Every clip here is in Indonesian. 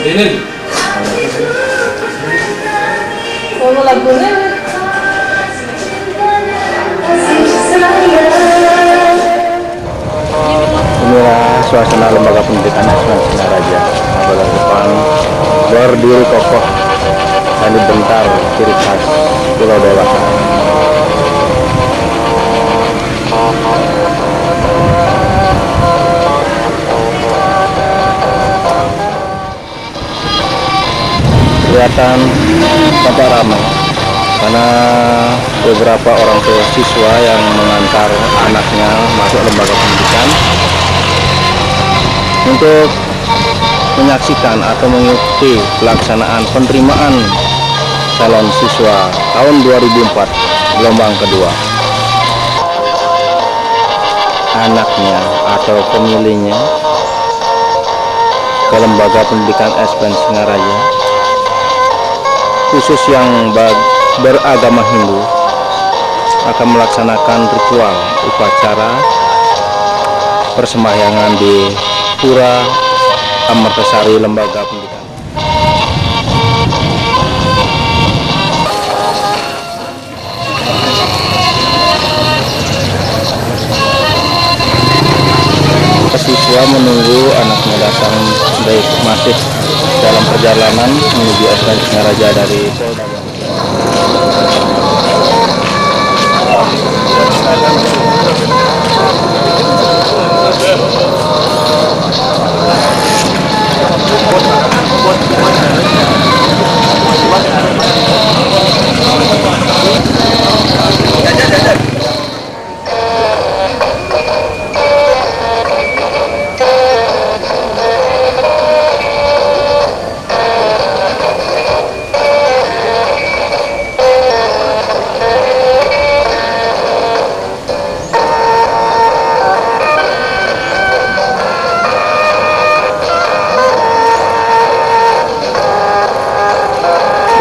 Kalau lagunya inilah suasana lembaga pendidikan Asman Singaraja. Adalah depan berdiri kokoh dan dibentar ciri khas Pulau Dewata. Kelihatan tampak ramai karena beberapa orang tua siswa yang mengantar anaknya masuk lembaga pendidikan untuk menyaksikan atau mengikuti pelaksanaan penerimaan calon siswa tahun 2004 gelombang kedua. Anaknya atau pemilihnya ke lembaga pendidikan Asman Singaraja, khusus yang beragama Hindu, akan melaksanakan ritual upacara persembahyangan di Pura Amartasari Lembaga Pendidikan. Siswa menunggu anaknya datang dari masih dalam perjalanan menuju Asman Singaraja dari Polda.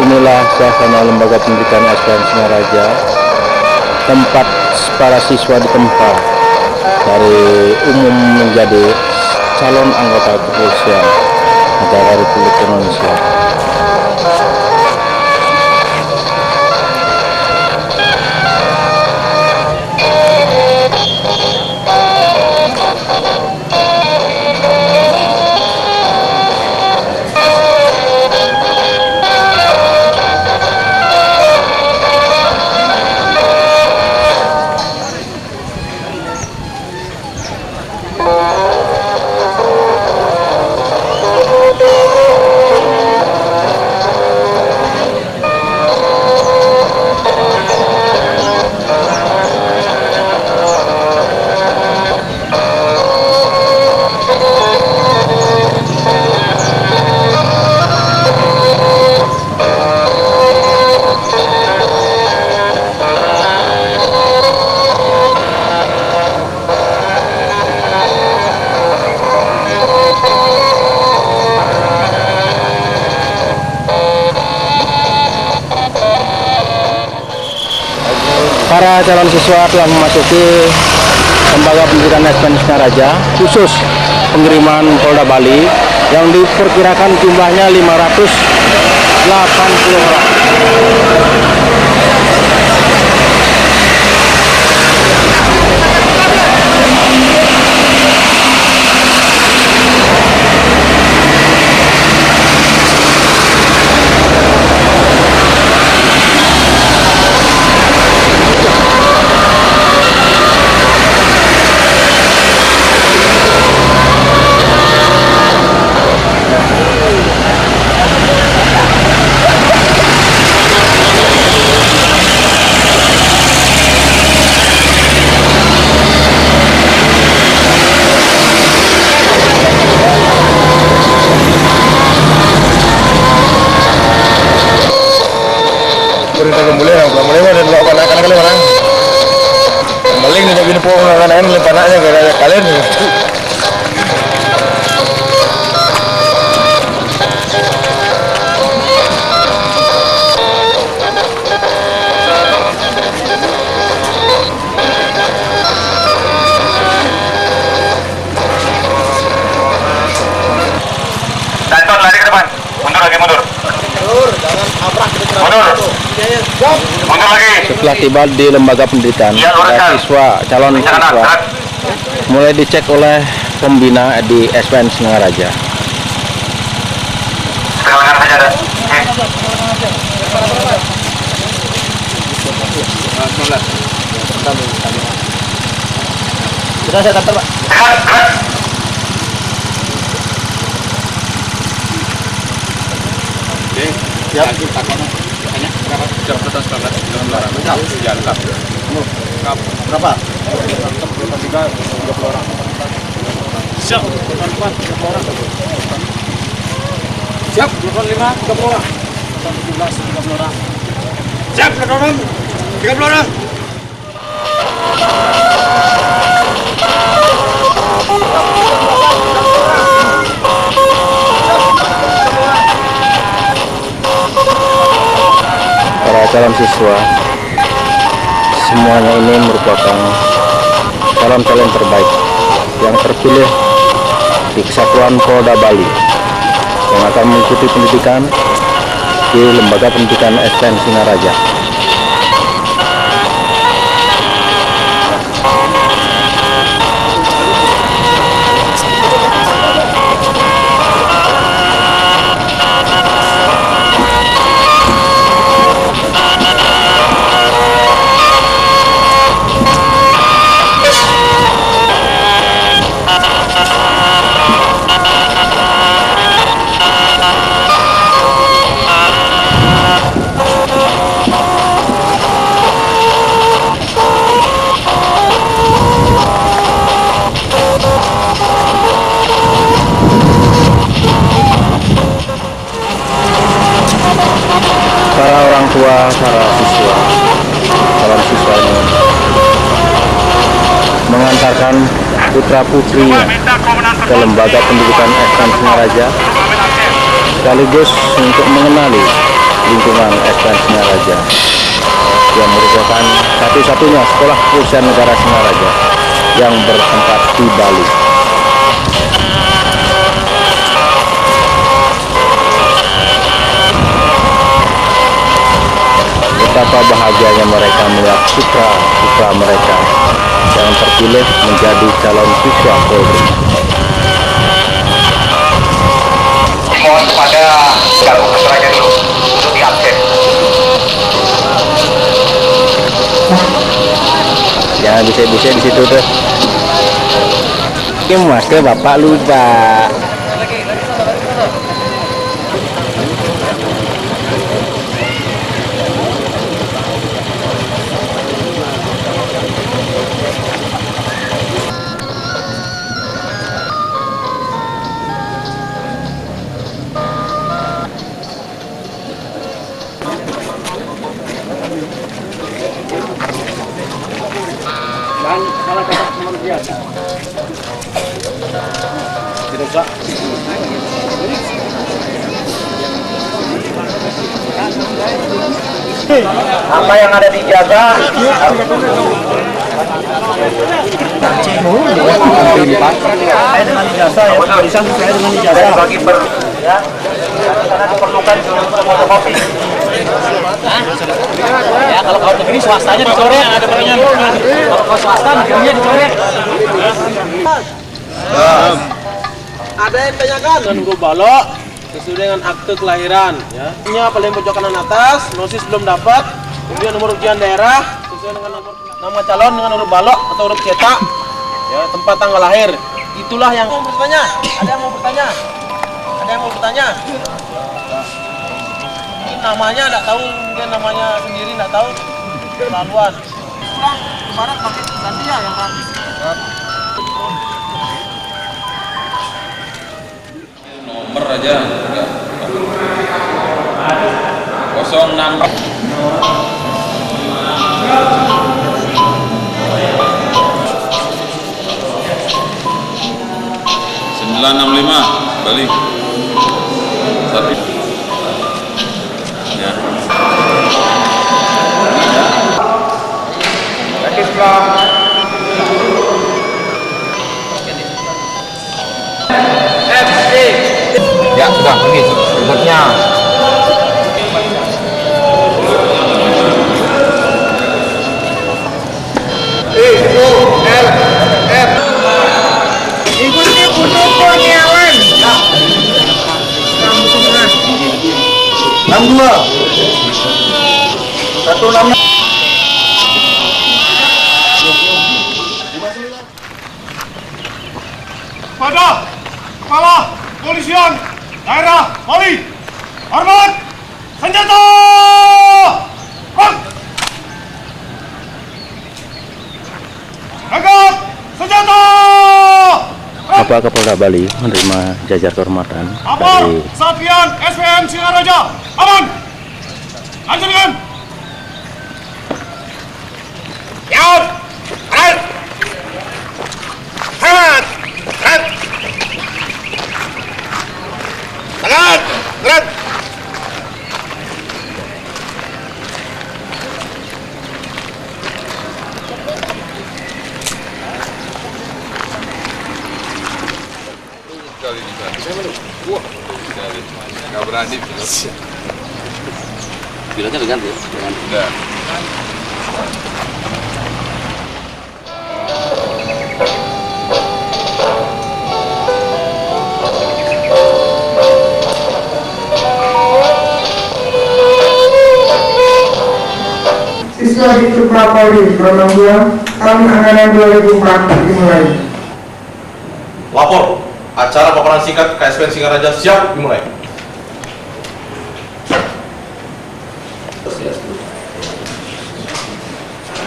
Inilah suasana lembaga pendidikan Asman Singaraja, tempat para siswa ditempa dari umum menjadi calon anggota kepolisian negara Republik Indonesia. Para calon siswa telah memasuki lembaga pendidikan Asman Singaraja, khusus pengiriman Polda Bali yang diperkirakan jumlahnya 580 orang. Kalian Kantor lari depan. Mundur lagi, mundur. Mundur. Mundur lagi. Setelah tiba di lembaga pendidikan, para siswa calon siswa mulai dicek oleh pembina di SPN Singaraja. Sekarang saja ada. Sudah saya kantor, Pak. Siap. Berapa? Siap. Siap. 25, 30 orang. 17, 30 orang. Siap, 30 orang. Para calon siswa, semuanya ini merupakan calon-calon terbaik yang terpilih di Kesatuan Polda Bali yang akan mengikuti pendidikan di Lembaga Pendidikan SPN Singaraja. Para orang tua, para siswa, calon siswa ini mengantarkan putra putrinya ke Lembaga Pendidikan SPN Singaraja sekaligus untuk mengenali lingkungan SPN Singaraja yang merupakan satu-satunya sekolah kepolisian negara Singaraja yang bertempat di Bali. Betapa bahagianya mereka melihat putra-putra mereka yang terpilih menjadi calon siswa Polri. Mohon kepada gabung keseraganya dulu untuk diakses. Jangan bisa-bisa di situ tuh. Ini mas ke bapak lupa. Dan salah kata kemanusiaan. Tidak usah. Apa yang ada di jaga? Saya dengan ijazah ya, tulisan saya dengan ijazah. Bagi ya. Karena diperlukan fotokopi. Ya kalau kau negeri swastanya dicoret, ada pertanyaan. Kalau kau swasta negerinya dicoret. Ada yang tanyakan dengan huruf balok sesuai dengan akte kelahiran. Ya. Ini paling pojok kanan atas, nosis belum dapat. Kemudian nomor ujian daerah sesuai dengan nama calon dengan huruf balok atau huruf cetak. Ya, tempat tanggal lahir. Itulah yang mau bertanya. Ada yang mau bertanya? Ada yang mau bertanya? Namanya enggak tahu, mungkin namanya sendiri enggak tahu. Laluan. Pulang kemarin pakai ganti ya yang rapi. Nomor aja enggak. 06 965 balik 1 ya. Ya. Udah pergi berikutnya. Ikuti untuk Kurniawan. 62 16. Pada Kepala Kepolisian Daerah Bali, hormat, senjata! Angkat senjata! Bapak Kapolda Bali menerima jajar kehormatan Apor dari Satvian SPM Singaraja, aman! Lanjutkan! Siap! Kanan! Hangat! Kanan! Tangan! Kanan! Kali ini kan. Wah, nggak berani. Pilotnya diganti ya? Udah. Siswa Ditu Polri Gelombang 2 tahun anggaran 2004 dimulai. Lapor, acara paparan singkat KSPN Singaraja siap dimulai.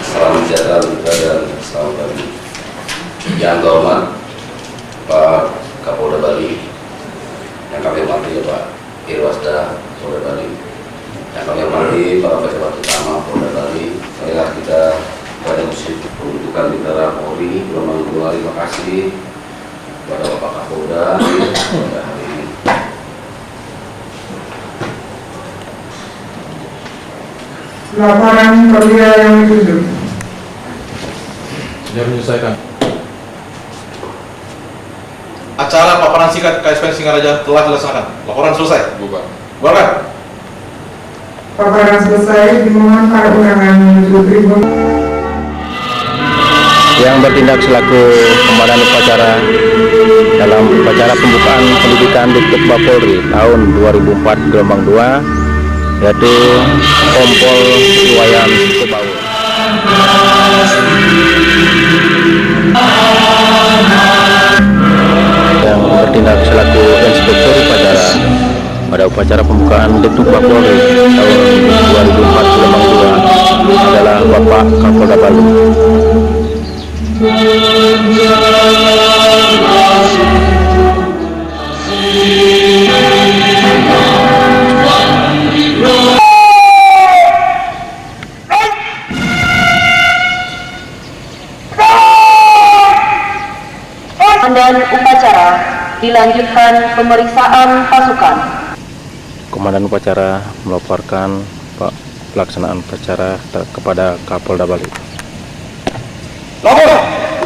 Salam sejahtera kita dan selamat pagi. Yang terhormat Pak Kapolda Bali, yang kami hormati Pak Irwasda Polda Bali, yang kami hormati para pejabat utama Polda Bali, marilah kita pada musik pembentukan Bintara Polri Gelombang 2. Terima kasih kepada Bapak Kapolda pada hari ini. Laporan perwira yang ditunjuk. Sudah menyelesaikan. Acara paparan singkat KSPN Singaraja telah dilaksanakan. Laporan selesai. Bubar. Bubarkan. Paparan selesai, dimohon para undangan menuju tribun. yang bertindak selaku komandan upacara dalam upacara pembukaan pendidikan Ditut Polri tahun 2004 gelombang 2, yaitu Kompol Iwayan Sukobawu. Yang bertindak selaku instruktur upacara pada upacara pembukaan Ditut Polri tahun 2004 gelombang 2 adalah Bapak Kapolda Bali. Komandan upacara dilanjutkan pemeriksaan pasukan. Komandan upacara melaporkan pelaksanaan upacara kepada Kapolda Bali. Lapor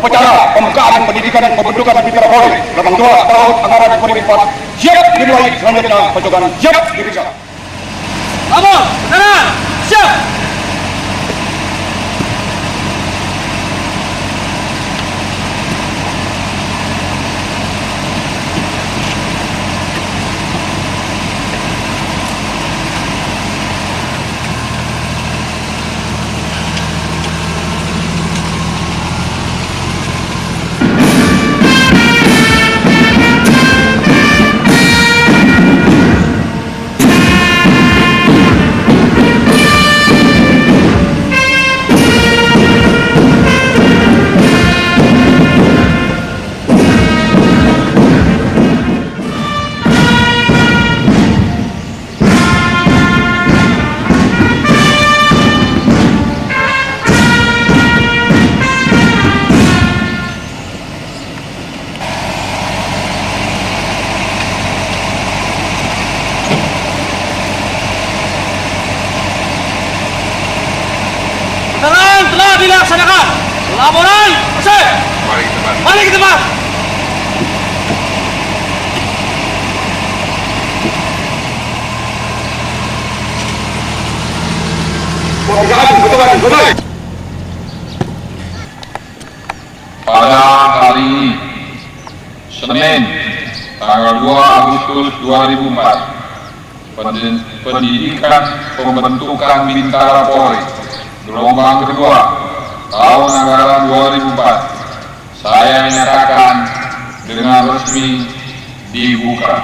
upacara pembukaan pendidikan pembentukan Bintara Polri gelombang 2 tahun anggaran 2004 siap dimulai. Selanjutnya pasukan siap diperiksa. Lapor, kanan, siap. Tenang, telah dilaksanakan. Laporan, selesai. Mari kita Balik ke tempat. pemeriksaan pojokan kembali. Pada hari ini, Senin, tanggal 2 Agustus 2004, pendidikan pembentukan Bintara Polri, gelombang kedua, tahun anggaran 2004, saya nyatakan dengan resmi dibuka.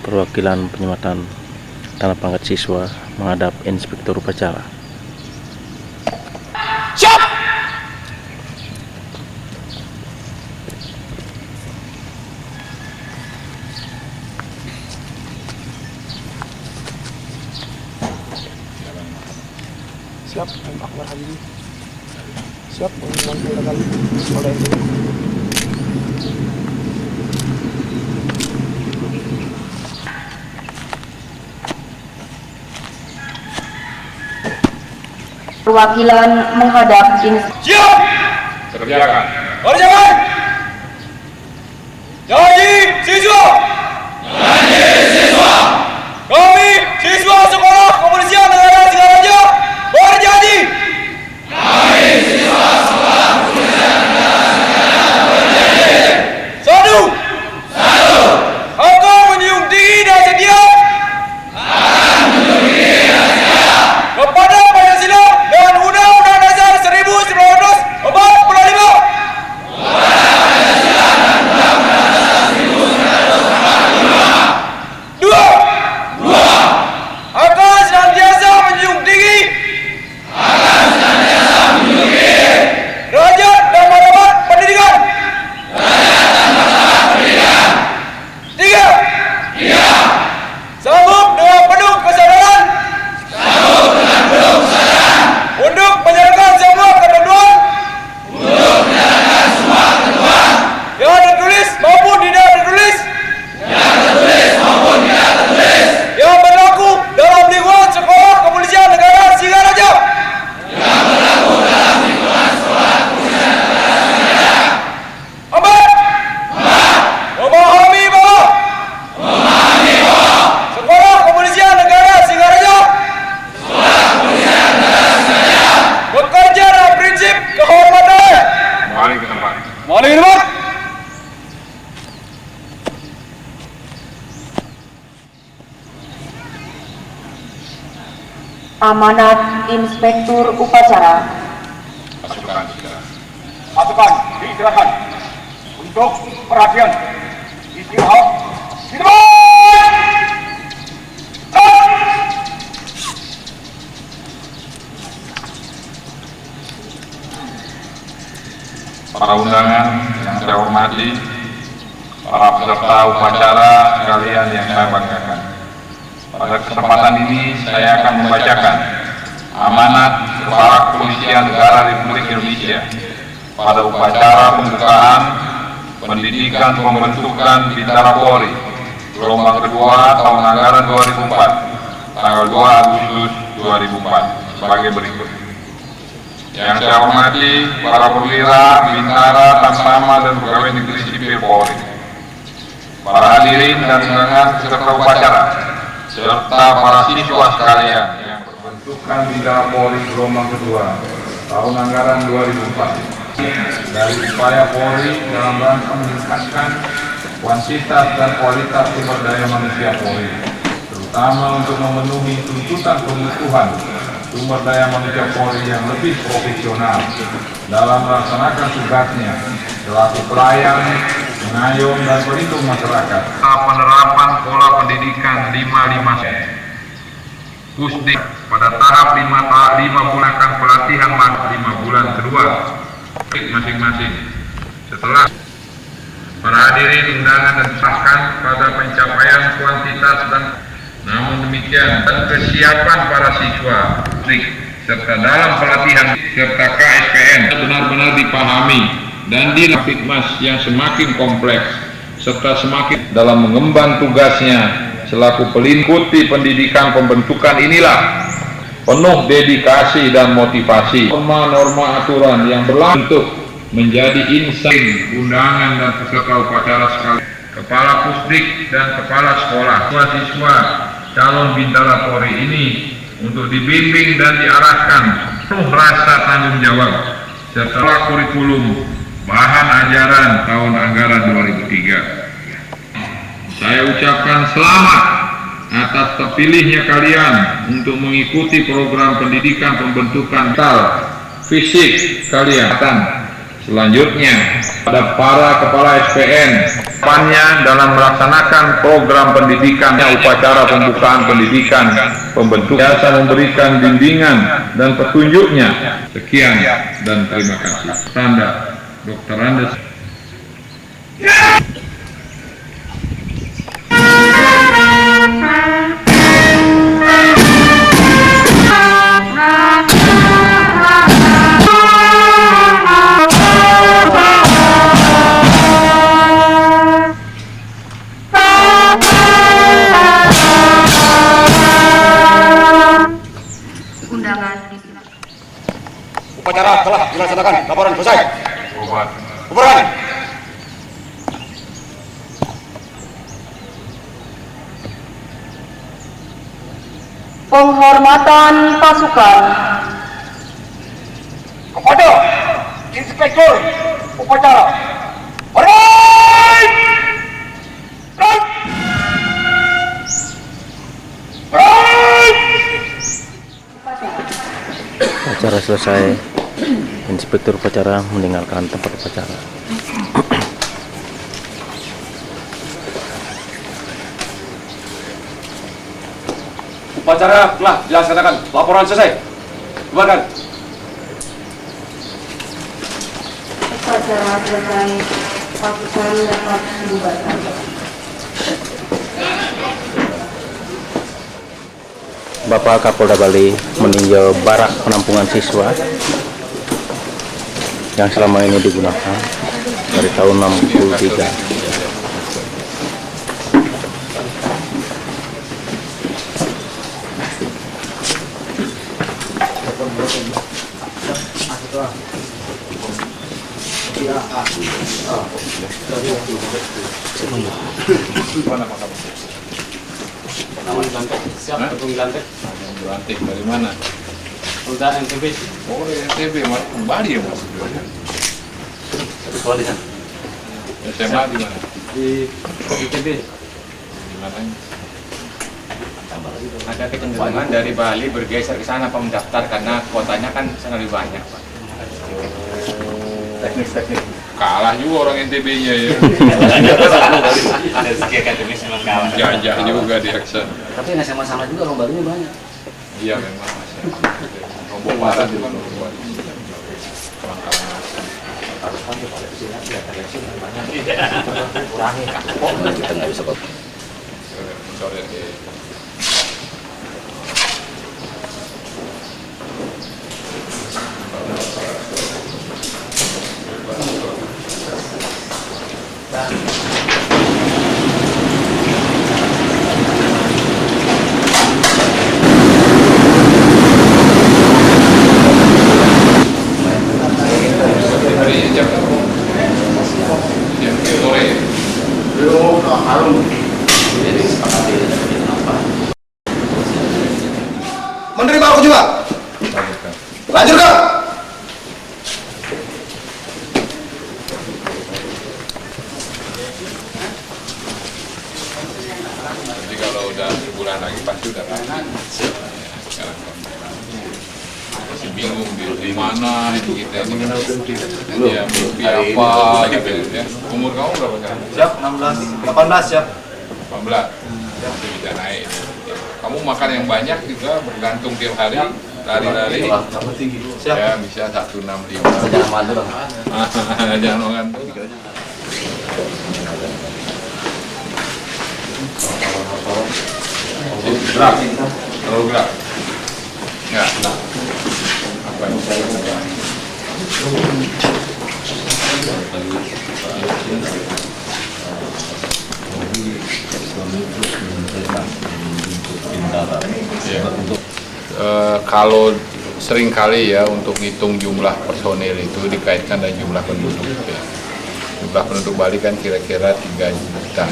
Perwakilan penyematan tanah pangkat siswa menghadap Inspektur Upacara. Siap, Akbar Habibi. Siap, menggunakan oleh Perwakilan menghadap Siap! Kerjakan. Kerjakan! Janji siswa! Janji siswa! Kami siswa Sekolah Kepolisian Negara Singaraja berjanji! Kami siswa Sekolah Kepolisian Negara Singaraja berjanji! Satu! Akan menjunjung tinggi dan setia kepada Pancasila dan Undang-Undang Dasar 1945. Dua, akan senantiasa menjunjung tinggi derajat dan martabat pendidikan. Tiga, sanggup dengan penuh kesadaran untuk menjalankan semua ketentuan yang tertulis maupun tidak tertulis yang berlaku dalam lingkungan Sekolah Kepolisian Negara Singaraja. Empat, memahami bahwa Sekolah Kepolisian Negara Singaraja bekerja dalam prinsip kehormatan. Kembali ke tempat. Mari tempat. Amanat Inspektur Upacara. Pasukan segera. Pasukan dikerahkan untuk perhatian. Istirahat. Di tempat. Para undangan yang saya hormati, para peserta upacara sekalian yang saya banggakan. Pada kesempatan ini saya akan membacakan amanat Kepala Kepolisian Negara Republik Indonesia pada upacara pembukaan pendidikan pembentukan Bintara Polri, gelombang kedua tahun anggaran 2004, tanggal 2 Agustus 2004 sebagai berikut. Yang saya hormati para perwira, bintara, tamtama, dan pegawai negeri sipil Polri, para hadirin dan undangan peserta upacara, serta para siswa sekalian yang berbentukan Bintara Polri gelombang kedua tahun anggaran 2004 dari upaya Polri dalam rangka meningkatkan kuantitas dan kualitas sumber daya manusia Polri, terutama untuk memenuhi tuntutan kebutuhan sumber daya manusia Polri yang lebih profesional dalam melaksanakan tugasnya selaku pelayan, pengayom, dan pelindung masyarakat. Penerapan pola pendidikan 550 Pusdik pada tahap 5 bulan pelatihan 5 bulan kedua masing-masing. Setelah para hadirin undangan dan sahkan pada pencapaian kuantitas dan namun demikian dan kesiapan para siswa serta dalam pelatihan serta KSPN benar-benar dipahami dan dilakukan yang semakin kompleks serta semakin dalam mengemban tugasnya selaku pelingkuti pendidikan pembentukan inilah penuh dedikasi dan motivasi norma-norma aturan yang berlaku menjadi insan undangan dan peserta upacara sekalian, kepala pusdik dan kepala sekolah, siswa calon bintara Polri ini untuk dibimbing dan diarahkan penuh rasa tanggung jawab serta kurikulum bahan ajaran tahun anggaran 2003. Saya ucapkan selamat atas terpilihnya kalian untuk mengikuti program pendidikan pembentukan mental fisik kalian. Selanjutnya, pada para kepala SPN, depannya dalam melaksanakan program pendidikan, upacara pembukaan pendidikan pembentukan, biasa memberikan bimbingan dan petunjuknya. Sekian dan terima kasih. Tanda Dr. Andes. Upacara telah dilaksanakan. Laporan selesai. Bubaran. Penghormatan pasukan. Kepada Inspektur Upacara. Alright! Acara selesai, Inspektur Upacara meninggalkan tempat upacara. Upacara telah dilaksanakan. Laporan selesai. Bubarkan. Upacara selesai. Pasukan dapat dibubarkan. Bapak Kapolda Bali meninjau barak penampungan siswa yang selama ini digunakan dari tahun 63. Siap, tepung lantik. Lantik dari mana? Udah NTB. Oh, NTB, kembali ya mas. Sekolah di sana. SMA di mana? Di ITB. Di mana? Ada kecenderungan dari Bali bergeser ke sana Pak mendaftar karena kuotanya kan sangat lebih banyak Pak. Teknis. Kalah juga orang NTB-nya ya. Dari segi akademis memang kalah. Jajah juga di Aksan. Tapi nggak sama-sama juga orang Balinya banyak. Iya memang masih. Rombong parah juga rombong. Kurangi kapok kita nggak bisa kok. Menerima aku juga. Lanjutkan. Jadi kalau udah sebulan lagi pasti udah kan. Masih bingung di mana itu kita ini. Ya, mimpi apa gitu ya. Umur kamu berapa sekarang? Siap, 18 siap. 18. Masih bisa naik. Kamu makan yang banyak juga bergantung tiap hari. Lari-lari. Siap. Ya bisa 165. Jangan malu dong. Jangan mengantuk. Gerak, terlalu gerak. Ya. Apa yang saya lakukan? Kalau sering kali ya untuk ngitung jumlah personil itu dikaitkan dengan jumlah penduduk ya. Jumlah penduduk Bali kan kira-kira 3 juta.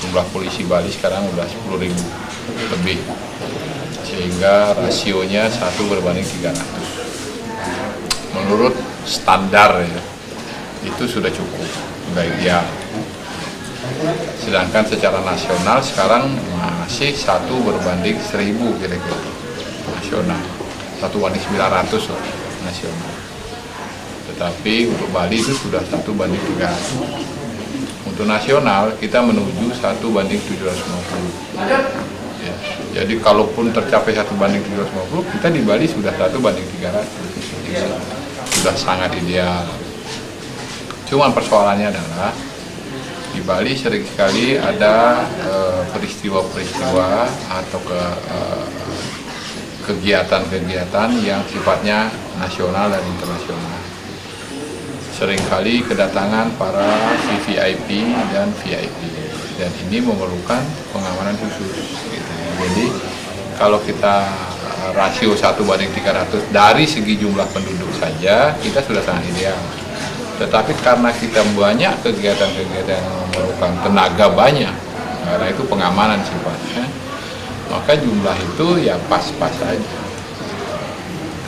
jumlah polisi Bali sekarang udah 10.000 lebih, sehingga rasionya 1:300. Menurut standar ya, itu sudah cukup, nggak ideal. Sedangkan secara nasional sekarang masih 1:1000 kira-kira nasional, 1:900 lah nasional. Tetapi untuk Bali itu sudah 1:300. Untuk nasional kita menuju 1:750. Ya, jadi kalaupun tercapai 1:750, kita di Bali sudah 1:300. Sudah sangat ideal. Cuman persoalannya adalah di Bali sering sekali ada peristiwa-peristiwa atau kegiatan-kegiatan yang sifatnya nasional dan internasional. Seringkali kedatangan para VVIP dan VIP, dan ini memerlukan pengamanan khusus. Gitu. Jadi kalau kita rasio 1:300 dari segi jumlah penduduk saja, kita sudah sangat ideal. Tetapi karena kita banyak kegiatan-kegiatan yang memerlukan tenaga banyak, karena itu pengamanan sifatnya, maka jumlah itu ya pas-pas saja.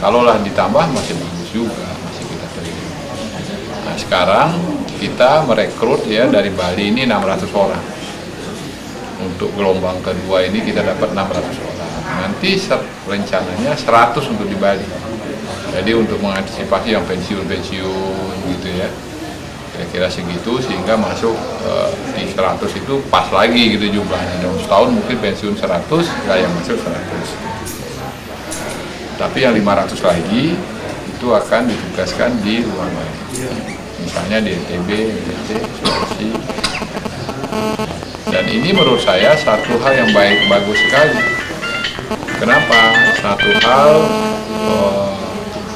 Kalaulah ditambah masih bagus juga, masih kita terima. Nah sekarang kita merekrut ya dari Bali ini 600 orang. Untuk gelombang kedua ini kita dapat 600 orang. Nanti rencananya 100 untuk di Bali. Jadi untuk mengantisipasi yang pensiun-pensiun gitu ya, kira-kira segitu, sehingga masuk di 100 itu pas lagi gitu jumlahnya. Dalam setahun mungkin pensiun 100, nggak yang masuk 100. Tapi yang 500 lagi itu akan ditugaskan di luar Bali. Misalnya di NTB, NTT, Sulawesi. Dan ini menurut saya satu hal yang bagus sekali. Kenapa? Satu hal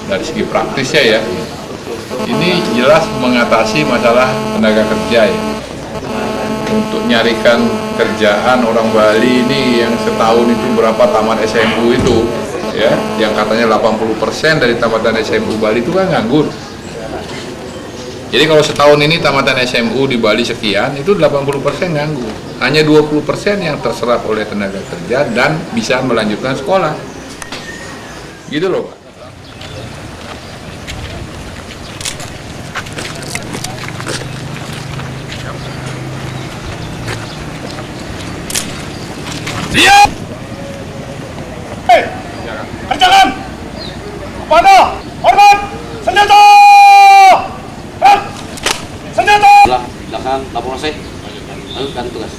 dari segi praktisnya ya, ini jelas mengatasi masalah tenaga kerja ya. Untuk nyarikan kerjaan orang Bali ini yang setahun itu berapa tamat SMU itu ya, yang katanya 80% dari tamatan SMU Bali itu kan nganggur. Jadi kalau setahun ini tamatan SMU di Bali sekian, itu 80% nganggur. Hanya 20% yang terserap oleh tenaga kerja dan bisa melanjutkan sekolah. Gitu loh Pak. Siap! Kerjakan! Pada! Hormat! Senjata! Senjata! Belakang lapor saya. Lalu kan tugas.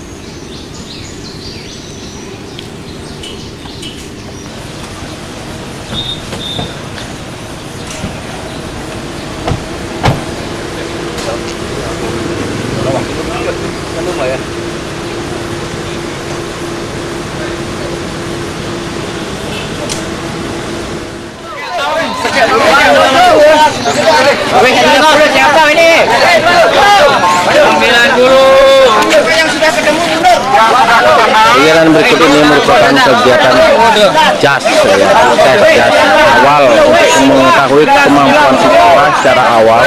Ya. Kegiatan berikut ini merupakan kegiatan JAS ya, tes JAS awal untuk mengetahui kemampuan siswa secara awal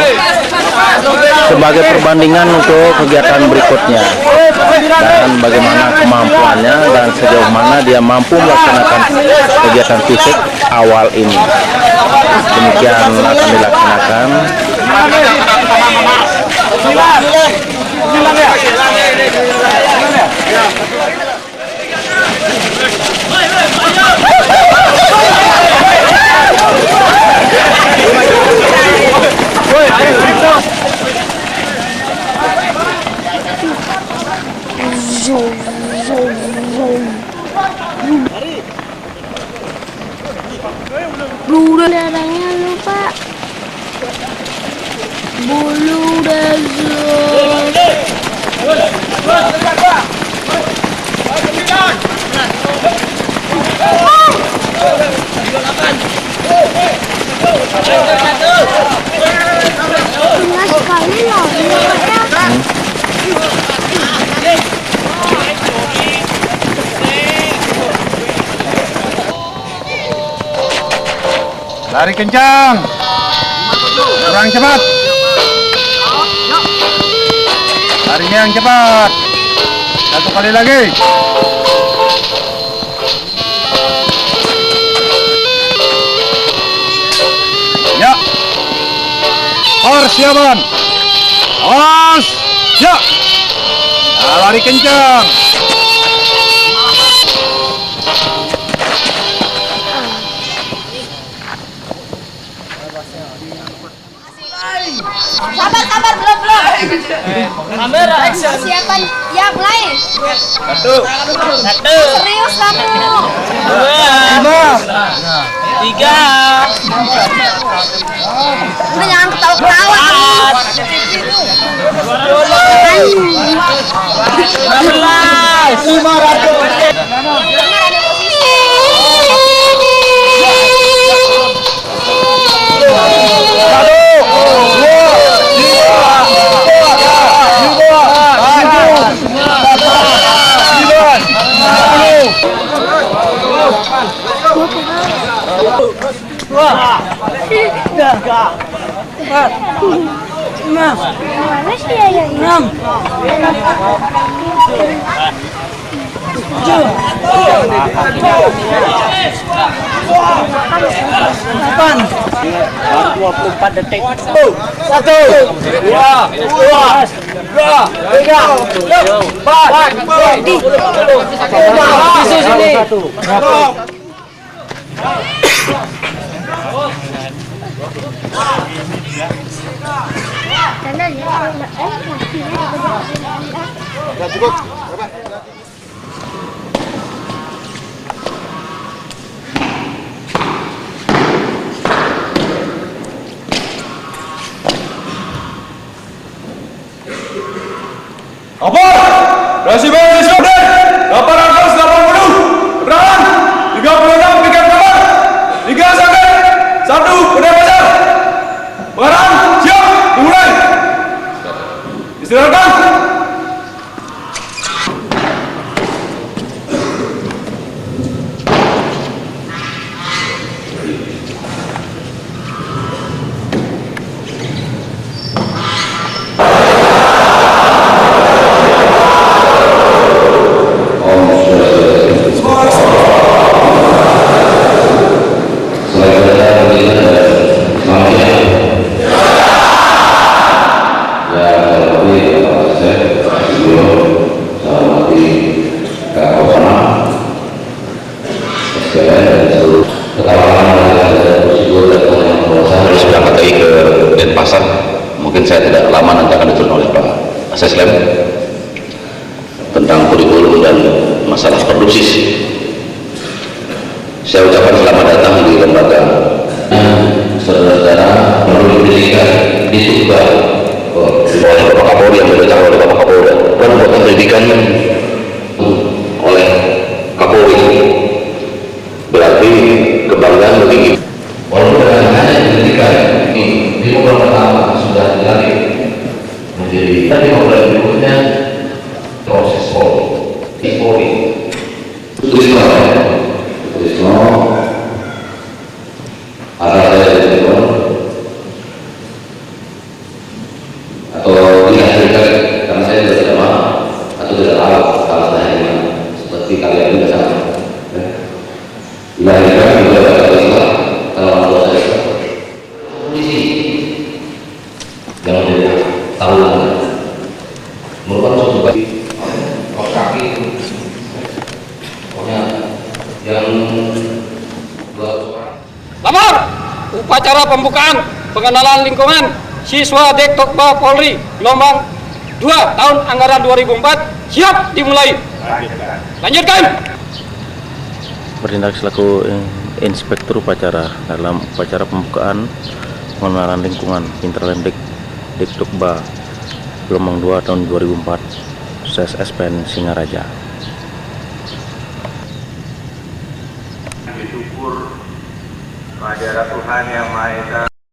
sebagai perbandingan untuk kegiatan berikutnya dan bagaimana kemampuannya dan sejauh mana dia mampu melaksanakan kegiatan fisik awal ini. Demikian akan dilaksanakan. Bulu darahnya lupa. Bulu sekali loh. Lari kencang, kurang cepat. Larinya yang cepat. Satu kali lagi. Ya. Persiapan. Awas. Ya. Nah, lari kencang. Sabar, belum. Kamera action. Siapan, ya mulai. Satu. Serius kamu. 2, 3, Udah jangan ketawa-ketawa. 6. Mana sih ya? 6. 24 detik. 1, 2, Cukup. Apa? Resimen Islamden 880 Penerangan 36 piket kabar 3 sakit 1 benda pasar pengarang siap dimulai istirahatkan. Sudah KTI ke Denpasar, mungkin saya tidak lama nanti akan diturun oleh Pak Seslem tentang kurikulum dan masalah produksi. Saya ucapkan selamat datang di lembaga saudara-saudara melalui pendidikan di Tuba oleh Bapak Kapolri yang didatangkan oleh Bapak Kapolri dan buatan pendidikan oleh Kapolri berarti kebanggaan bagi kita. Walaupun dengan hanya pendidikan di program pertama sudah dilatih menjadi, tapi program berikutnya proses Polri. Tulisno ada saya dari atau tidak cerita karena saya tidak sama atau tidak tahu kalau saya ini seperti kalian juga sama. Dilahirkan juga ada Islam. Kalau saya polisi yang tahu merupakan suatu bagi kaos kaki pokoknya yang lamar upacara pembukaan pengenalan lingkungan siswa Dektokba Polri gelombang 2 tahun anggaran 2004 siap dimulai. Lanjutkan. Bertindak selaku Inspektur Upacara dalam upacara pembukaan pengenalan lingkungan Pinterland Dektokba gelombang 2 tahun 2004 SSPN Singaraja. Bersyukur pada Tuhan Yang Maha Esa